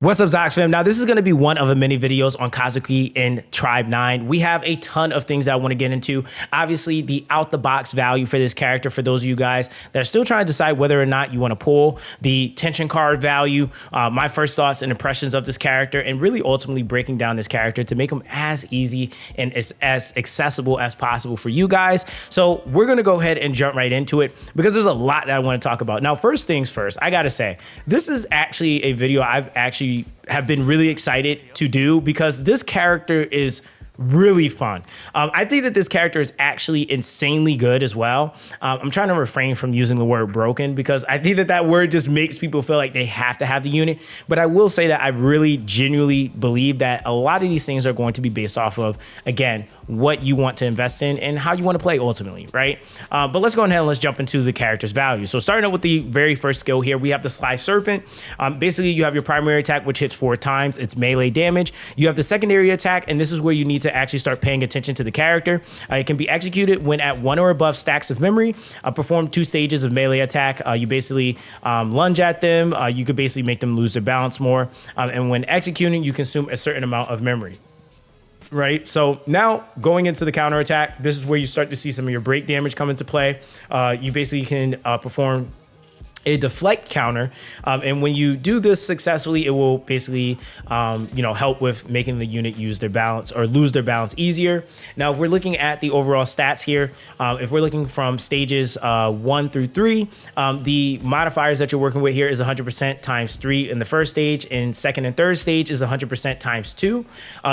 What's up, Zox fam? Now, this is going to be one of a many videos on Kazuki in Tribe 9. We have a ton of things that I want to get into. Obviously, the out-the-box value for this character, for those of you guys that are still trying to decide whether or not you want to pull the tension card value, my first thoughts and impressions of this character, and really ultimately breaking down this character to make him as easy and as accessible as possible for you guys. So we're going to go ahead and jump right into it because there's a lot that I want to talk about. Now, first things first, I got to say, this is actually a video I've actually have been really excited to do because this character is really fun. I think that this character is actually insanely good as well. I'm trying to refrain from using the word broken because I think that word just makes people feel like they have to have the unit. But I will say that I really genuinely believe that a lot of these things are going to be based off of, again, what you want to invest in and how you want to play ultimately, right? But let's go ahead and let's jump into the character's value. So starting out with the very first skill here, we have the Sly Serpent. Basically, you have your primary attack, which hits 4 times. It's melee damage. You have the secondary attack, and this is where you need to actually start paying attention to the character. It can be executed when at 1 or above stacks of memory. Perform 2 stages of melee attack. You basically lunge at them. You could basically make them lose their balance more. And when executing, you consume a certain amount of memory. Right, so now going into the counter attack, this is where you start to see some of your break damage come into play. You basically can perform a deflect counter, and when you do this successfully, it will basically help with making the unit use their balance or lose their balance easier. Now, if we're looking at the overall stats here, if we're looking from stages 1 through 3, the modifiers that you're working with here is 100% times 3 in the first stage, and second and third stage is 100% times 2.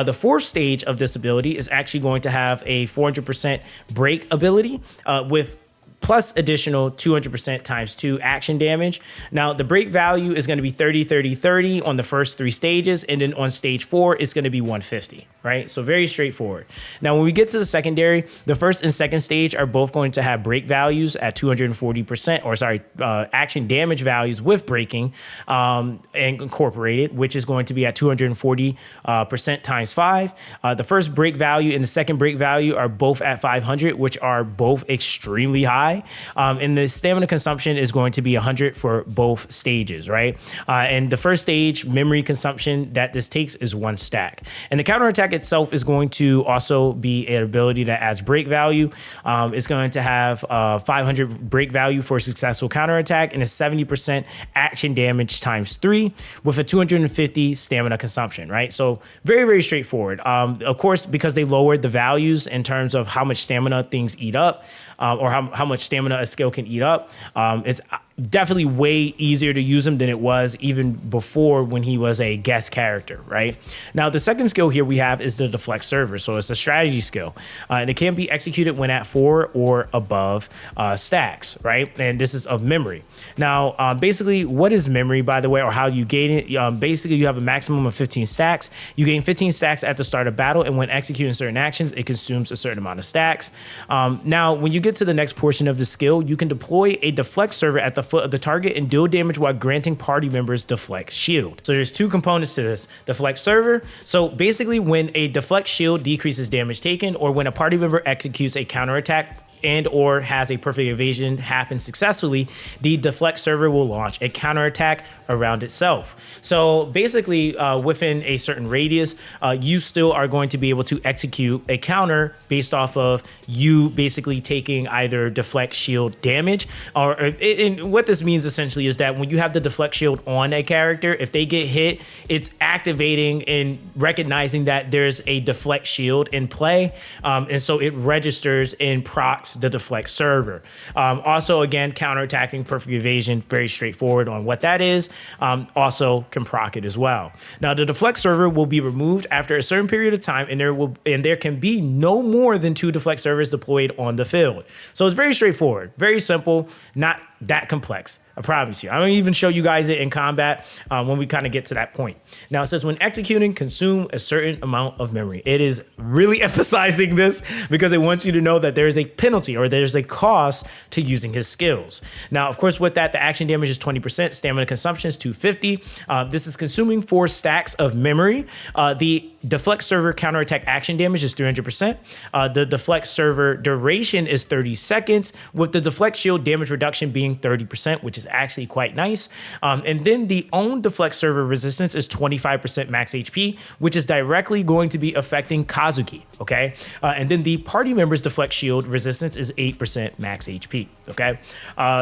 The fourth stage of this ability is actually going to have a 400% break ability with plus additional 200% times 2 action damage. Now, the break value is going to be 30, 30, 30 on the first 3 stages. And then on stage 4, it's going to be 150, right? So very straightforward. Now, when we get to the secondary, the first and second stage are both going to have break values at 240%, or sorry, action damage values with breaking and incorporated, which is going to be at 240% times 5. The first break value and the second break value are both at 500, which are both extremely high. And the stamina consumption is going to be 100 for both stages, right? And the first stage memory consumption that this takes is 1 stack. And the counterattack itself is going to also be an ability that adds break value. It's going to have 500 break value for a successful counterattack and a 70% action damage times 3 with a 250 stamina consumption, right? So very, very straightforward. Of course, because they lowered the values in terms of how much stamina things eat up, or how much stamina a skill can eat up. It's definitely way easier to use him than it was even before when he was a guest character, right? Now, the second skill here we have is the Deflect Server. So it's a strategy skill, and it can be executed when at 4 or above stacks, right? And this is of memory. Now, basically, what is memory, by the way, or how you gain it? Basically, you have a maximum of 15 stacks. You gain 15 stacks at the start of battle, and when executing certain actions, it consumes a certain amount of stacks. Now, when you get to the next portion of the skill, you can deploy a Deflect Server at the foot of the target and deal damage while granting party members Deflect Shield. So there's 2 components to this. Deflect Server. So basically, when a Deflect Shield decreases damage taken, or when a party member executes a counterattack and or has a perfect evasion happen successfully, the Deflect Server will launch a counterattack around itself. So basically, within a certain radius, you still are going to be able to execute a counter based off of you basically taking either Deflect Shield damage, or and what this means essentially is that when you have the Deflect Shield on a character, if they get hit, it's activating and recognizing that there's a Deflect Shield in play, and so it registers and procs the Deflect Server. Also, again, counterattacking, perfect evasion, very straightforward on what that is. Also can proc it as well. Now, the Deflect Server will be removed after a certain period of time, and there can be no more than 2 Deflect Servers deployed on the field. So it's very straightforward, very simple, not that complex. I promise you. I'm going to even show you guys it in combat when we kind of get to that point. Now, it says when executing, consume a certain amount of memory. It is really emphasizing this because it wants you to know that there is a penalty or there's a cost to using his skills. Now, of course, with that, the action damage is 20%. Stamina consumption is 250. This is consuming 4 stacks of memory. The deflect server counterattack action damage is 300%. The deflect server duration is 30 seconds, with the deflect shield damage reduction being 30%, which is actually quite nice. And then the own deflect server resistance is 25% max HP, which is directly going to be affecting Kazuki, okay? And then the party member's deflect shield resistance is 8% max HP, okay?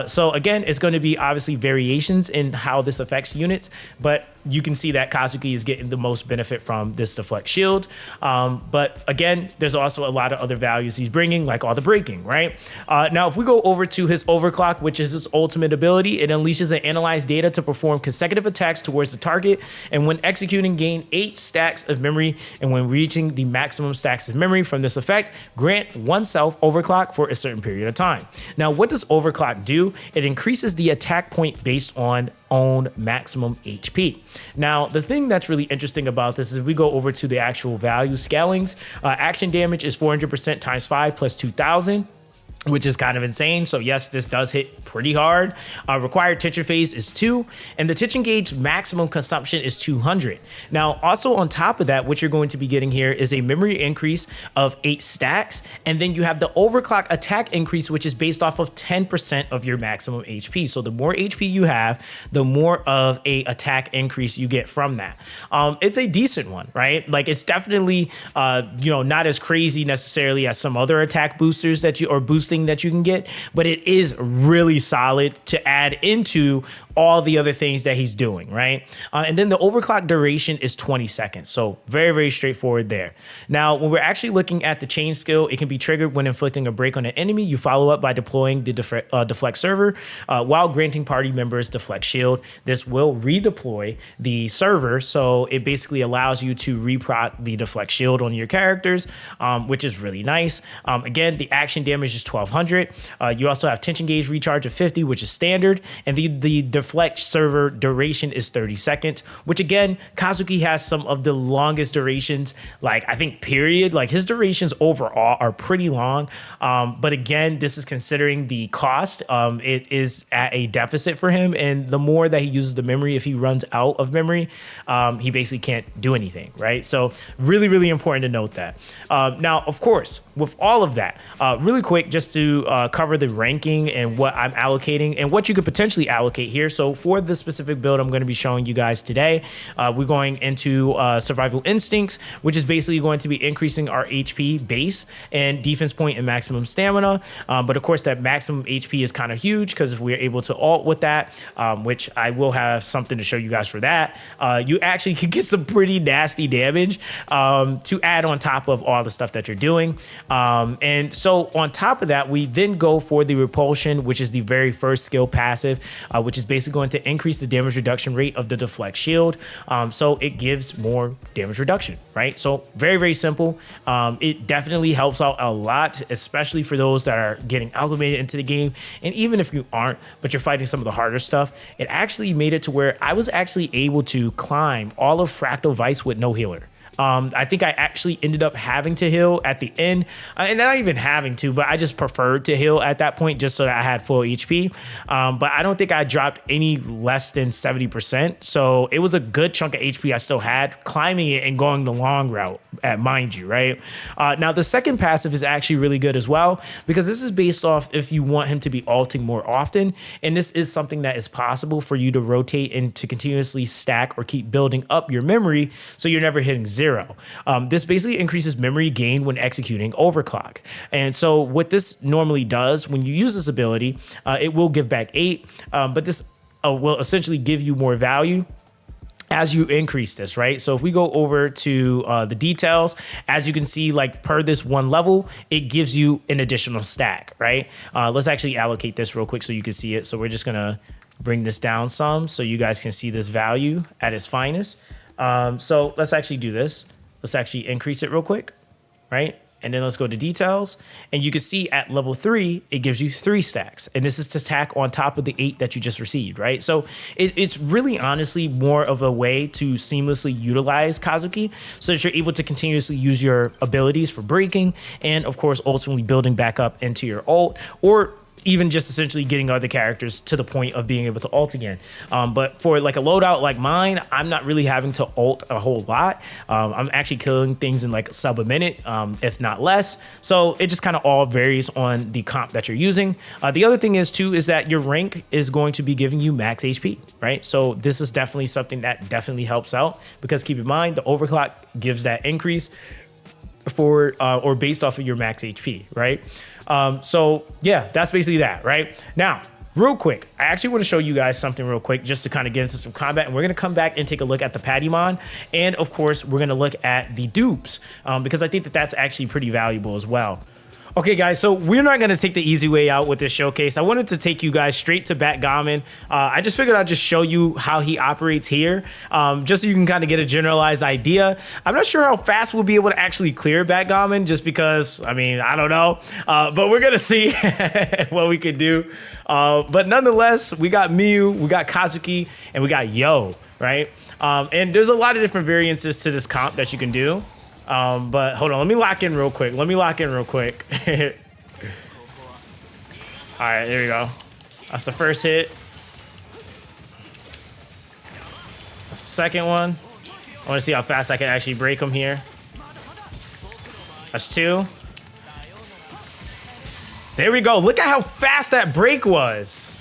So again, it's going to be obviously variations in how this affects units, but you can see that Kazuki is getting the most benefit from this deflect shield. But again, there's also a lot of other values he's bringing, like all the breaking, right? Now, if we go over to his overclock, which is his ultimate ability, it unleashes and analyze data to perform consecutive attacks towards the target. And when executing, gain 8 stacks of memory. And when reaching the maximum stacks of memory from this effect, grant oneself overclock for a certain period of time. Now, what does overclock do? It increases the attack point based on own maximum HP. Now, the thing that's really interesting about this is we go over to the actual value scalings. Action damage is 400% times 5 plus 2,000. Which is kind of insane. So yes, this does hit pretty hard. Required tension phase is 2, and the tension gauge maximum consumption is 200. Now, also on top of that, what you're going to be getting here is a memory increase of 8 stacks, and then you have the overclock attack increase, which is based off of 10% of your maximum HP. So the more HP you have, the more of a attack increase you get from that. It's a decent one, right? Like, it's definitely, not as crazy necessarily as some other attack boosters that you, or boosting that you can get, but it is really solid to add into all the other things that he's doing, right? And then the overclock duration is 20 seconds. So very, very straightforward there. Now, when we're actually looking at the chain skill, it can be triggered when inflicting a break on an enemy. You follow up by deploying the deflect server while granting party members deflect shield. This will redeploy the server. So it basically allows you to reproc the deflect shield on your characters, which is really nice. Again, the action damage is 1200. You also have tension gauge recharge of 50, which is standard. And the deflect server duration is 30 seconds, which again, Kazuki has some of the longest durations, like I think period, like his durations overall are pretty long. But again, this is considering the cost. It is at a deficit for him. And the more that he uses the memory, if he runs out of memory, he basically can't do anything, right? So really, really important to note that. Now, of course, with all of that, really quick, just to cover the ranking and what I'm allocating and what you could potentially allocate here. So for the specific build I'm going to be showing you guys today, we're going into survival instincts, which is basically going to be increasing our HP base and defense point and maximum stamina. But of course, that maximum HP is kind of huge because if we're able to ult with that, which I will have something to show you guys for that, you actually can get some pretty nasty damage to add on top of all the stuff that you're doing. And so on top of that, we then go for the repulsion, which is the very first skill passive, which is basically going to increase the damage reduction rate of the deflect shield. So it gives more damage reduction, right? So very, very simple. It definitely helps out a lot, especially for those that are getting acclimated into the game. And even if you aren't, but you're fighting some of the harder stuff, it actually made it to where I was actually able to climb all of Fractal Vice with no healer. I think I actually ended up having to heal at the end, and not even having to, but I just preferred to heal at that point just so that I had full HP. But I don't think I dropped any less than 70%. So it was a good chunk of HP I still had, climbing it and going the long route, mind you, right? Now, the second passive is actually really good as well, because this is based off if you want him to be ulting more often. And this is something that is possible for you to rotate and to continuously stack or keep building up your memory so you're never hitting zero. This basically increases memory gain when executing overclock. And so what this normally does when you use this ability, it will give back 8, but this will essentially give you more value as you increase this, right? So if we go over to the details, as you can see, like per this one level, it gives you an additional stack, right? Let's actually allocate this real quick so you can see it. So we're just gonna bring this down some so you guys can see this value at its finest. So let's actually do this. Let's actually increase it real quick, right? And then let's go to details. And you can see at level 3, it gives you 3 stacks. And this is to stack on top of the 8 that you just received, right? So it's really honestly more of a way to seamlessly utilize Kazuki so that you're able to continuously use your abilities for breaking and of course, ultimately building back up into your ult, or even just essentially getting other characters to the point of being able to ult again. But for like a loadout like mine, I'm not really having to ult a whole lot. I'm actually killing things in like sub a minute, if not less. So it just kind of all varies on the comp that you're using. The other thing is too, is that your rank is going to be giving you max HP, right? So this is definitely something that definitely helps out, because keep in mind, the overclock gives that increase for or based off of your max HP, right? So yeah, that's basically that, right? Now, real quick, I actually want to show you guys something real quick just to kind of get into some combat, and we're going to come back and take a look at the Patimon, and of course, we're going to look at the dupes, because I think that that's actually pretty valuable as well. Okay, guys, so we're not going to take the easy way out with this showcase. I wanted to take you guys straight to Backgammon. I just figured I'd just show you how he operates here, just so you can kind of get a generalized idea. I'm not sure how fast we'll be able to actually clear Backgammon, just because, I mean, I don't know. But we're going to see what we could do. But nonetheless, we got Miyu, we got Kazuki, and we got Yo, right? And there's a lot of different variances to this comp that you can do. But hold on, let me lock in real quick. All right, there we go. That's the first hit. That's the second one. I want to see how fast I can actually break him here. That's two. There we go. Look at how fast that break was.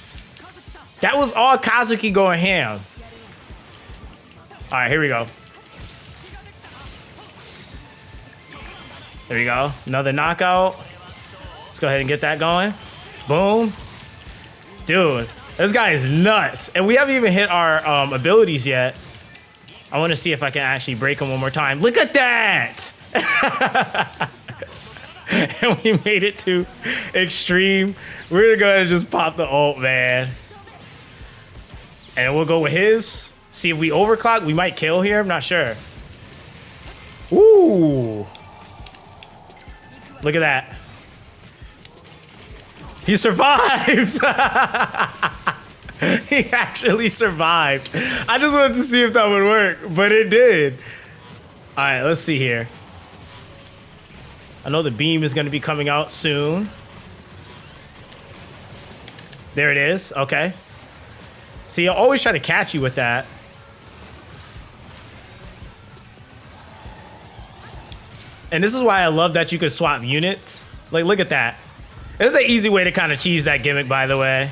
That was all Kazuki going ham. All right, here we go. There we go. Another knockout. Let's go ahead and get that going. Boom. Dude, this guy is nuts. And we haven't even hit our abilities yet. I want to see if I can actually break him one more time. Look at that. And we made it to extreme. We're going to go ahead and just pop the ult, man. And we'll go with his. See if we overclock. We might kill here. I'm not sure. Ooh. Look at that. He survived. He actually survived. I just wanted to see if that would work, but it did. All right, let's see here. I know the beam is going to be coming out soon. There it is. Okay. See, I'll always try to catch you with that. And this is why I love that you could swap units. Like, look at that. It's an easy way to kind of cheese that gimmick, by the way.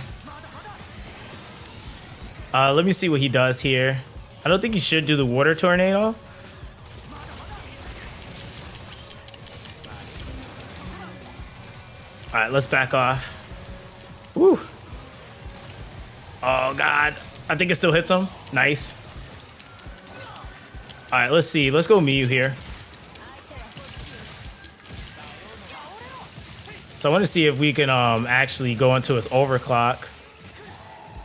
Let me see what he does here. I don't think he should do the water tornado. All right, let's back off. Woo. Oh, God. I think it still hits him. Nice. All right, let's see. Let's go Miyu here. So I want to see if we can actually go into his overclock.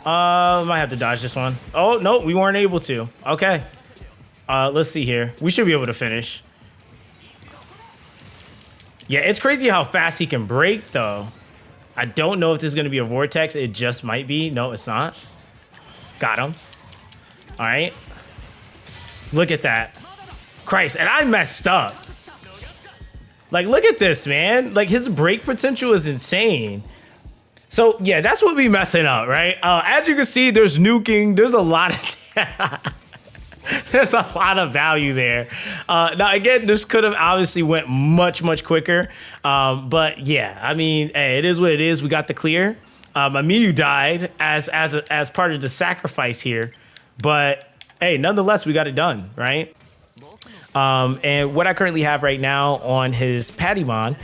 Might have to dodge this one. Oh, no, we weren't able to. Okay. Let's see here. We should be able to finish. Yeah, it's crazy how fast he can break, though. I don't know if this is going to be a vortex. It just might be. No, it's not. Got him. All right. Look at that. Christ, and I messed up. Like, look at this, man. Like, his break potential is insane. So, yeah, that's what we messing up, right? As you can see, there's nuking. There's a lot of... there's a lot of value there. Now, again, this could have obviously went much, much quicker. But, yeah, I mean, hey, it is what it is. We got the clear. Miyu died as part of the sacrifice here. But, hey, nonetheless, we got it done, right? And what I currently have right now on his Patimon,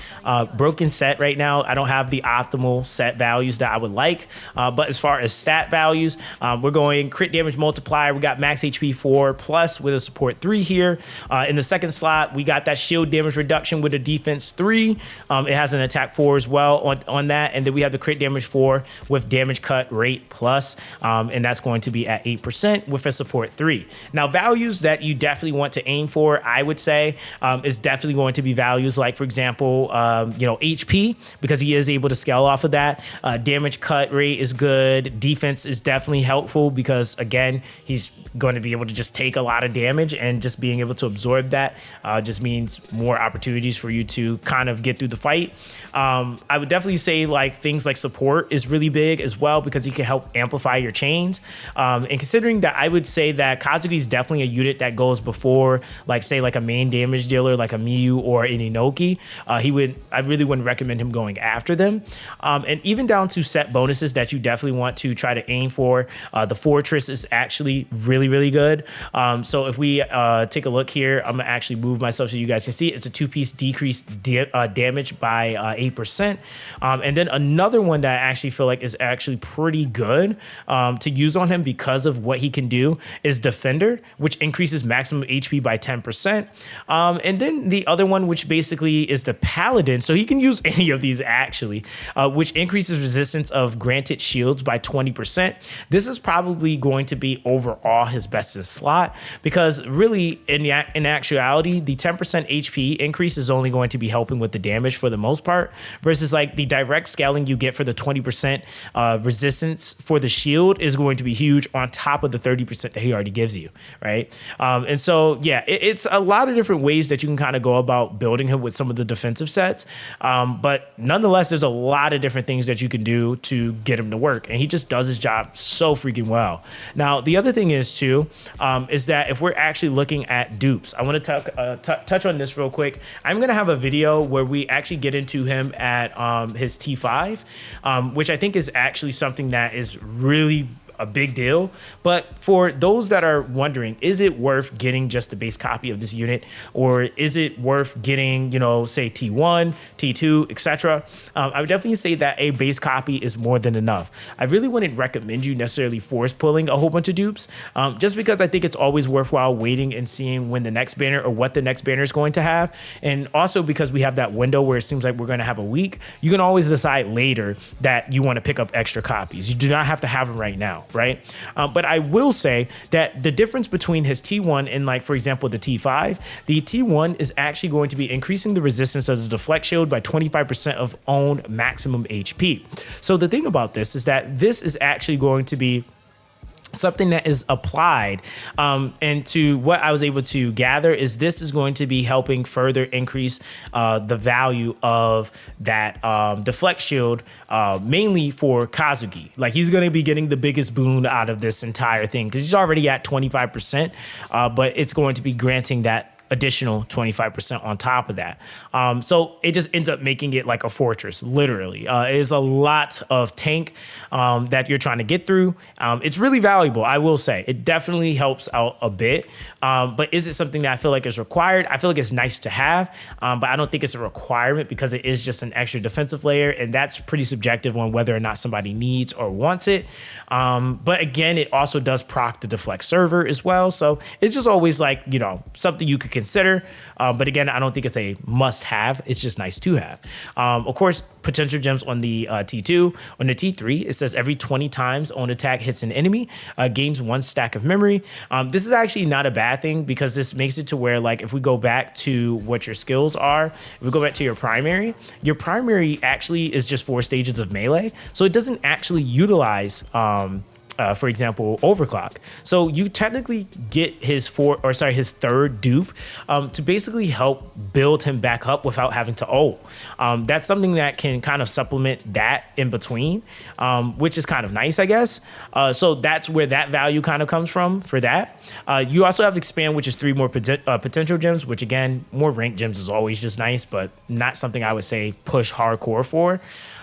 broken set right now. I don't have the optimal set values that I would like. But as far as stat values, we're going crit damage multiplier. We got max HP 4 plus with a support 3 here. In the second slot, we got that shield damage reduction with a defense 3. It has an attack 4 as well on that. And then we have the crit damage 4 with damage cut rate plus. And that's going to be at 8% with a support 3. Now, values that you definitely want to aim for, support, I would say, is definitely going to be values like, for example, HP, because he is able to scale off of that. Damage cut rate is good. Defense is definitely helpful because, again, he's going to be able to just take a lot of damage, and just being able to absorb that just means more opportunities for you to kind of get through the fight. I would definitely say like things like support is really big as well, because he can help amplify your chains. And considering that, I would say that Kazuki is definitely a unit that goes before, like, say, like a main damage dealer like a Miyu or an Inoki. I really wouldn't recommend him going after them. And even down to set bonuses that you definitely want to try to aim for. The Fortress is actually really, really good. So if we take a look here, I'm gonna actually move myself so you guys can see. It's a 2-piece decreased damage by 8%. And then another one that I actually feel like is actually pretty good to use on him because of what he can do is Defender, which increases maximum HP by 10%. And then the other one, which basically is the Paladin. So he can use any of these actually, which increases resistance of granted shields by 20%. This is probably going to be overall his best in slot, because really in actuality, the 10% HP increase is only going to be helping with the damage for the most part, versus like the direct scaling you get for the 20% resistance for the shield is going to be huge on top of the 30% that he already gives you, right? And so, yeah, it's a lot of different ways that you can kind of go about building him with some of the defensive sets. But nonetheless, there's a lot of different things that you can do to get him to work. And he just does his job so freaking well. Now, the other thing is too, is that if we're actually looking at dupes, I want to touch on this real quick. I'm going to have a video where we actually get into him at his T5, which I think is actually something that is really a big deal. But for those that are wondering, is it worth getting just the base copy of this unit, or is it worth getting, say T1, T2, etc.? I would definitely say that a base copy is more than enough. I really wouldn't recommend you necessarily force pulling a whole bunch of dupes, just because I think it's always worthwhile waiting and seeing when the next banner or what the next banner is going to have. And also because we have that window where it seems like we're going to have a week, you can always decide later that you want to pick up extra copies. You do not have to have them right now, right? But I will say that the difference between his T1 and, like, for example, the T5, the T1 is actually going to be increasing the resistance of the deflect shield by 25% of own maximum HP. So the thing about this is that this is actually going to be something that is applied, and to what I was able to gather is this is going to be helping further increase the value of that deflect shield, mainly for Kazuki. Like, he's going to be getting the biggest boon out of this entire thing because he's already at 25%, but it's going to be granting that additional 25% on top of that. So it just ends up making it like a fortress, literally. It is a lot of tank that you're trying to get through. It's really valuable, I will say. It definitely helps out a bit. But is it something that I feel like is required? I feel like it's nice to have, but I don't think it's a requirement because it is just an extra defensive layer, and that's pretty subjective on whether or not somebody needs or wants it. But again, it also does proc the deflect server as well. So it's just always like, something you could consider. But again, I don't think it's a must have. It's just nice to have. Of course, potential gems on the T2. On the T3, it says every 20 times own attack hits an enemy, gains 1 stack of memory. This is actually not a bad thing because this makes it to where, like, if we go back to what your skills are, if we go back to your primary actually is just 4 stages of melee. So it doesn't actually utilize for example, overclock. So you technically get his third dupe to basically help build him back up without having to ult. That's something that can kind of supplement that in between, which is kind of nice, I guess. So that's where that value kind of comes from for that. You also have expand, which is 3 more potential gems, which again, more ranked gems is always just nice, but not something I would say push hardcore for.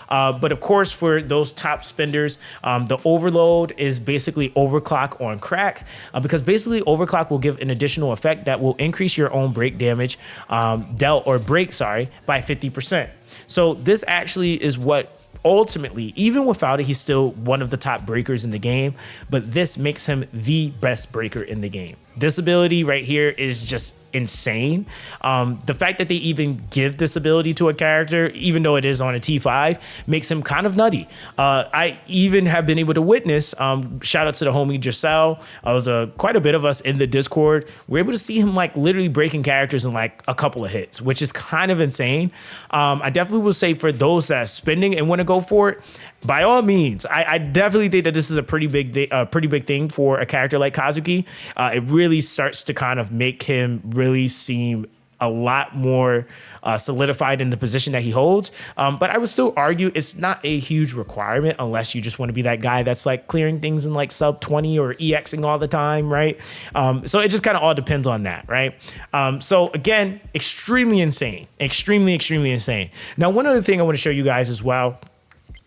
But of course, for those top spenders, the overload is basically overclock on crack, because basically overclock will give an additional effect that will increase your own break damage by 50%. So this actually is what ultimately, even without it, he's still one of the top breakers in the game, but this makes him the best breaker in the game This ability right here is just insane. The fact that they even give this ability to a character, even though it is on a T5, makes him kind of nutty. I even have been able to witness, shout out to the homie Giselle, was quite a bit of us in the Discord. We're able to see him like literally breaking characters in like a couple of hits, which is kind of insane. I definitely will say for those that are spending and want to go for it, by all means, I definitely think that this is a pretty big thing for a character like Kazuki. It really starts to kind of make him really seem a lot more solidified in the position that he holds. But I would still argue it's not a huge requirement unless you just want to be that guy that's like clearing things in like sub 20 or EXing all the time, right? So it just kind of all depends on that, right? So again, extremely insane, extremely insane. Now, one other thing I want to show you guys as well,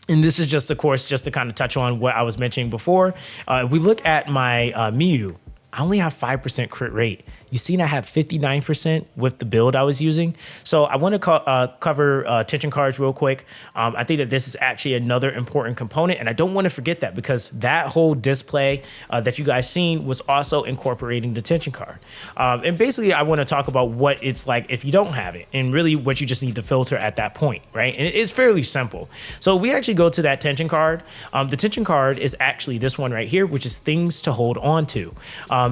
and this is just, of course, just to kind of touch on what I was mentioning before. If we look at my Miyu, I only have 5% crit rate. You seen I have 59% with the build I was using. So I want to cover tension cards real quick. I think that this is actually another important component, and I don't want to forget that because that whole display that you guys seen was also incorporating the tension card. And basically, I want to talk about what it's like if you don't have it, and really what you just need to filter at that point, right? And it's fairly simple. So we actually go to that tension card. The tension card is actually this one right here, which is things to hold on to.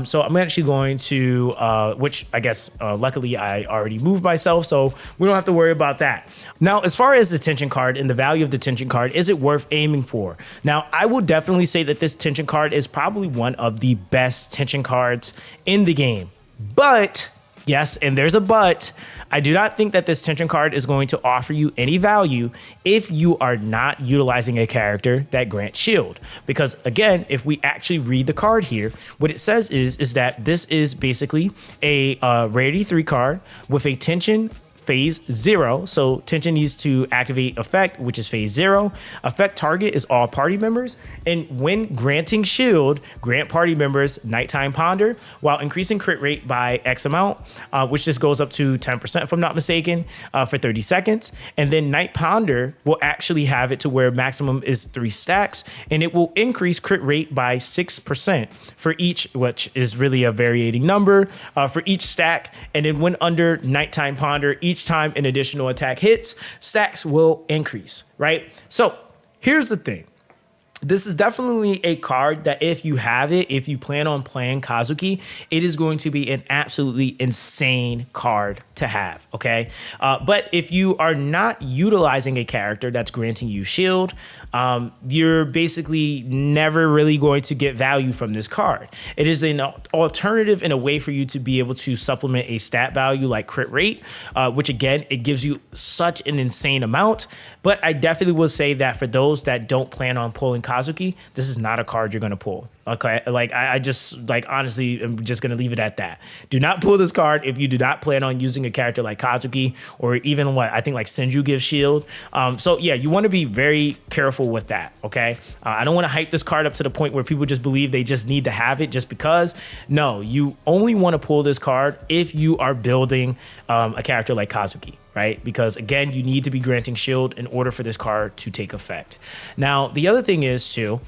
So I'm actually going to which I guess luckily I already moved myself, so we don't have to worry about that. Now, as far as the tension card and the value of the tension card, is it worth aiming for? Now, I will definitely say that this tension card is probably one of the best tension cards in the game. But, yes, and there's a but, I do not think that this tension card is going to offer you any value if you are not utilizing a character that grants shield. Because again, if we actually read the card here, what it says is that this is basically a rarity 3 card with a tension phase 0. So tension needs to activate effect, which is phase 0. Effect target is all party members. And when granting shield, grant party members Nighttime Ponder while increasing crit rate by X amount, which just goes up to 10% if I'm not mistaken, for 30 seconds. And then Night Ponder will actually have it to where maximum is 3 stacks, and it will increase crit rate by 6% for each, which is really a varying number for each stack. And then when under Nighttime Ponder, each time an additional attack hits, stacks will increase, right? So here's the thing. This is definitely a card that if you have it, if you plan on playing Kazuki, it is going to be an absolutely insane card to have, okay? But if you are not utilizing a character that's granting you shield, you're basically never really going to get value from this card. It is an alternative and a way for you to be able to supplement a stat value like crit rate, which again, it gives you such an insane amount. But I definitely will say that for those that don't plan on pulling Kazuki, this is not a card you're going to pull. Okay, like I just like honestly am just gonna leave it at that. Do not pull this card if you do not plan on using a character like Kazuki or even what I think like Senju gives shield. So yeah, you want to be very careful with that. Okay, I don't want to hype this card up to the point where people just believe they just need to have it just because. No, you only want to pull this card if you are building a character like Kazuki. Right? Because again, you need to be granting shield in order for this card to take effect. Now, the other thing is too,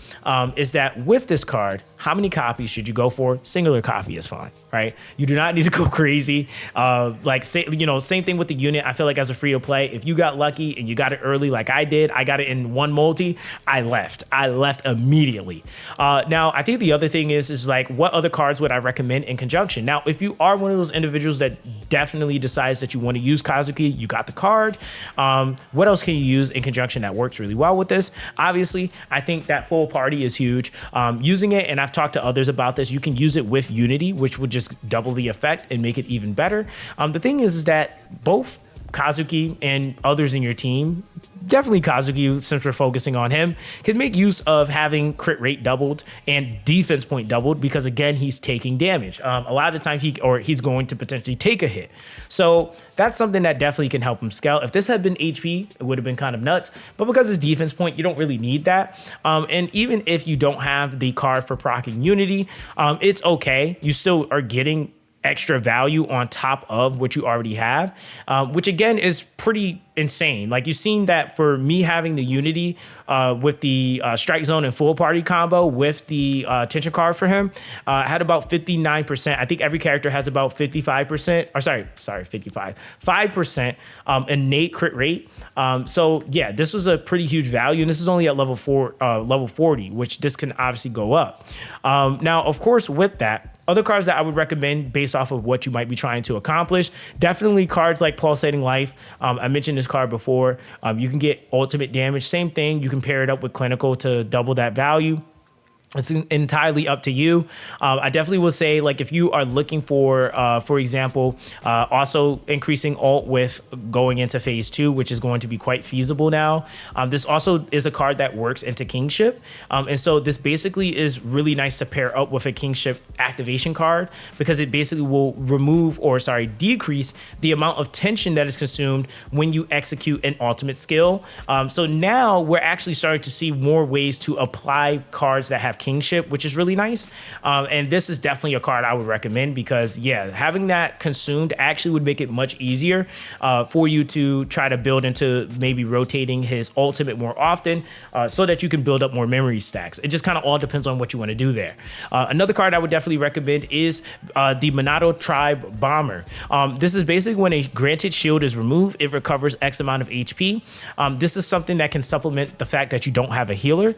is that with this card, how many copies should you go for? Singular copy is fine, right? You do not need to go crazy. Like say, same thing with the unit. I feel like as a free to play, if you got lucky and you got it early, like I did, I got it in one multi, I left immediately. Now, I think the other thing is like, what other cards would I recommend in conjunction? Now, if you are one of those individuals that definitely decides that you want to use Kazuki, you got the card. What else can you use in conjunction that works really well with this? Obviously, I think that full party is huge. Using it, and I've talked to others about this, you can use it with Unity, which would just double the effect and make it even better. The thing is that both Kazuki and others in your team, definitely Kazuki, since we're focusing on him, can make use of having crit rate doubled and defense point doubled because again, he's taking damage. A lot of the times he's going to potentially take a hit. So that's something that definitely can help him scale. If this had been HP, it would have been kind of nuts, but because it's defense point, you don't really need that. And even if you don't have the card for proccing Unity, it's okay. You still are getting extra value on top of what you already have, which again is pretty insane. Like you've seen that for me having the Unity with the Strike Zone and Full Party combo with the tension card for him, had about 59%. I think every character has about 55%, or sorry, 55, 5% innate crit rate. So yeah, this was a pretty huge value, and this is only at level 40, which this can obviously go up. Now, of course, with that, other cards that I would recommend based off of what you might be trying to accomplish, definitely cards like Pulsating Life. I mentioned this card before. You can get ultimate damage. Same thing. You can pair it up with Clinical to double that value. It's entirely up to you. I definitely will say, like, if you are looking for example, also increasing ult with going into phase 2, which is going to be quite feasible now. This also is a card that works into Kingship. And so this basically is really nice to pair up with a Kingship activation card, because it basically will decrease the amount of tension that is consumed when you execute an ultimate skill. So now we're actually starting to see more ways to apply cards that have Kingship, which is really nice. And this is definitely a card I would recommend, because yeah, having that consumed actually would make it much easier for you to try to build into maybe rotating his ultimate more often, so that you can build up more memory stacks. It just kind of all depends on what you want to do there. Another card I would definitely recommend is the Monado Tribe Bomber. This is basically when a granted shield is removed, it recovers X amount of HP. This is something that can supplement the fact that you don't have a healer.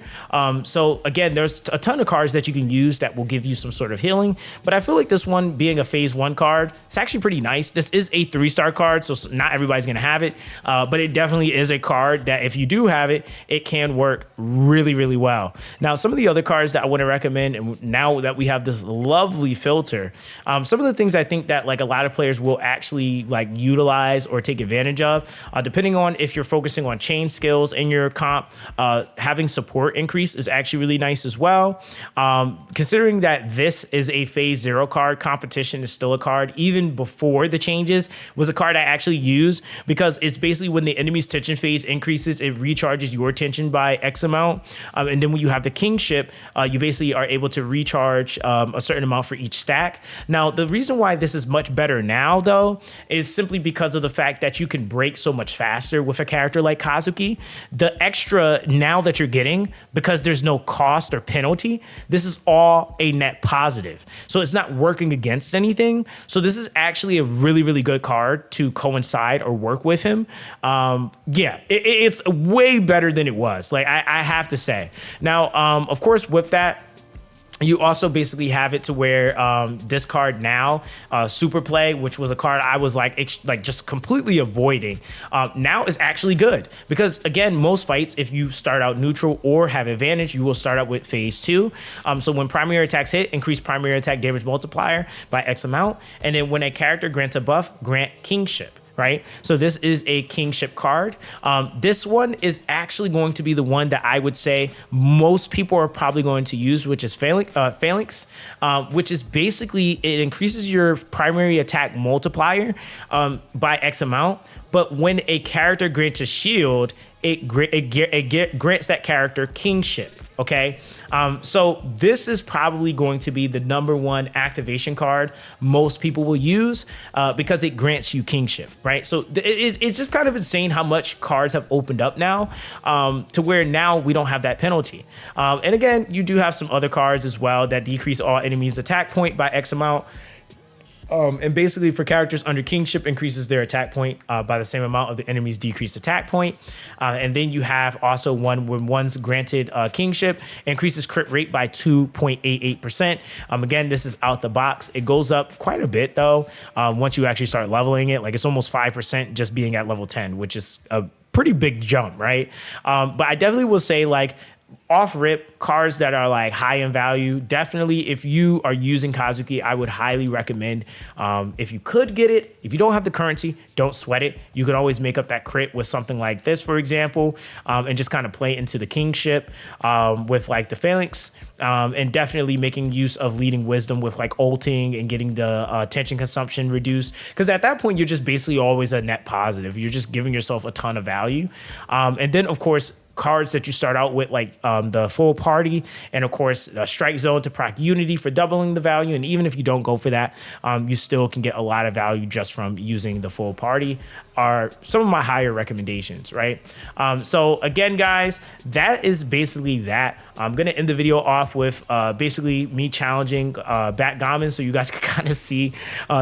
So again, there's a ton of cards that you can use that will give you some sort of healing, but I feel like this one being a phase 1 card, it's actually pretty nice. This is a 3-star card, so not everybody's gonna have it, but it definitely is a card that if you do have it, it can work really, really well. Now, some of the other cards that I want to recommend, and now that we have this lovely filter, some of the things I think that like a lot of players will actually like utilize or take advantage of, depending on if you're focusing on chain skills in your comp, having support increase is actually really nice as well. Considering that this is a phase 0 card, competition is still a card. Even before the changes was a card I actually use, because it's basically when the enemy's tension phase increases, it recharges your tension by X amount. And then when you have the Kingship, you basically are able to recharge a certain amount for each stack. Now, the reason why this is much better now, though, is simply because of the fact that you can break so much faster with a character like Kazuki. The extra now that you're getting, because there's no cost or penalty, this is all a net positive. So it's not working against anything. So this is actually a really, really good card to coincide or work with him. Yeah, it's way better than it was. Like I have to say. Now, of course, with that, you also basically have it to where this card now, Super Play, which was a card I was like just completely avoiding, now is actually good. Because again, most fights, if you start out neutral or have advantage, you will start out with phase 2. So when primary attacks hit, increase primary attack damage multiplier by X amount. And then when a character grants a buff, grant Kingship. Right? So this is a Kingship card. This one is actually going to be the one that I would say most people are probably going to use, which is Phalanx, which is basically, it increases your primary attack multiplier by X amount. But when a character grants a shield, it grants that character Kingship. Okay, so this is probably going to be the #1 activation card most people will use because it grants you Kingship, right? So it's just kind of insane how much cards have opened up now to where now we don't have that penalty. And again, you do have some other cards as well that decrease all enemies' attack point by X amount. And basically for characters under Kingship, increases their attack point by the same amount of the enemy's decreased attack point. And then you have also one when one's granted Kingship, increases crit rate by 2.88%. Again, this is out the box. It goes up quite a bit though once you actually start leveling it. Like it's almost 5% just being at level 10, which is a pretty big jump, right? But I definitely will say, like, off rip, cards that are like high in value, definitely if you are using Kazuki, I would highly recommend, if you could get it, if you don't have the currency, don't sweat it. You could always make up that crit with something like this, for example, and just kind of play into the Kingship with like the Phalanx, and definitely making use of Leading Wisdom with like ulting and getting the tension consumption reduced. Because at that point, you're just basically always a net positive. You're just giving yourself a ton of value. And then, of course, cards that you start out with, like the full party, and of course a strike zone to proc unity for doubling the value. And even if you don't go for that, you still can get a lot of value just from using the full party. Are some of my higher recommendations, right? So again, guys, that is basically that. I'm gonna end the video off with basically me challenging Backgammon, so you guys can kind of see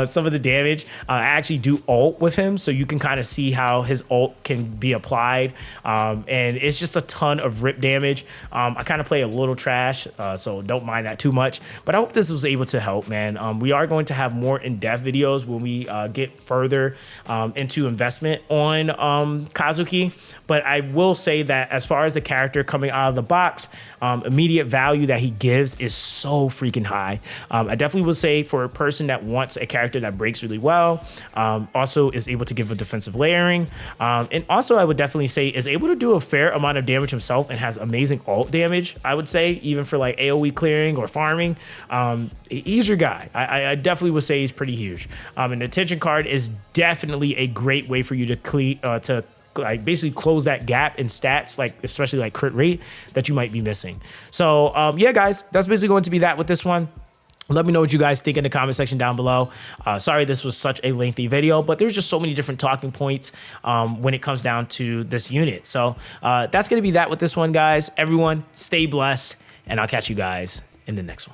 some of the damage. I actually do ult with him, so you can kind of see how his ult can be applied, and it's just a ton of rip damage. I kind of play a little trash, so don't mind that too much, but I hope this was able to help, man. We are going to have more in-depth videos when we get further into investment on Kazuki, but I will say that as far as the character coming out of the box, immediate value that he gives is so freaking high. I definitely would say for a person that wants a character that breaks really well, also is able to give a defensive layering, and also I would definitely say is able to do a fair amount of damage himself and has amazing ult damage. I would say even for like AoE clearing or farming, he's your guy. I definitely would say he's pretty huge. And the attention card is definitely a great way for you to like basically close that gap in stats, like especially like crit rate that you might be missing. So yeah, guys, that's basically going to be that with this one. Let me know what you guys think in the comment section down below. Sorry this was such a lengthy video, but there's just so many different talking points when it comes down to this unit. So that's going to be that with this one, guys. Everyone stay blessed, and I'll catch you guys in the next one.